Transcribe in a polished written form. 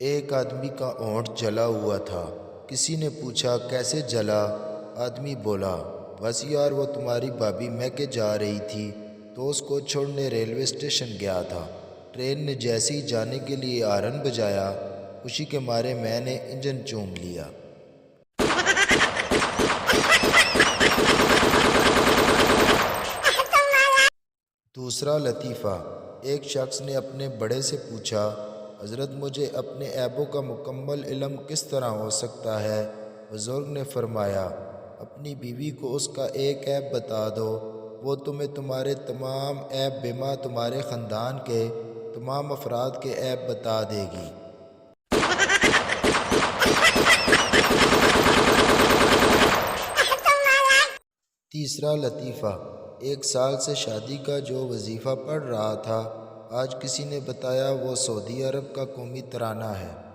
ایک آدمی کا اونٹ جلا ہوا تھا۔ کسی نے پوچھا کیسے جلا؟ آدمی بولا بس یار وہ تمہاری بھابھی میکے جا رہی تھی تو اس کو چھوڑنے ریلوے اسٹیشن گیا تھا۔ ٹرین نے جیسے ہی جانے کے لیے ہارن بجایا خوشی کے مارے میں نے انجن چوم لیا۔ دوسرا لطیفہ، ایک شخص نے اپنے بڑے سے پوچھا حضرت مجھے اپنے عیبوں کا مکمل علم کس طرح ہو سکتا ہے؟ بزرگ نے فرمایا اپنی بیوی کو اس کا ایک عیب بتا دو، وہ تمہیں تمہارے تمام عیب بما تمہارے خاندان کے تمام افراد کے عیب بتا دے گی۔ تیسرا لطیفہ، ایک سال سے شادی کا جو وظیفہ پڑھ رہا تھا آج کسی نے بتایا وہ سعودی عرب کا قومی ترانہ ہے۔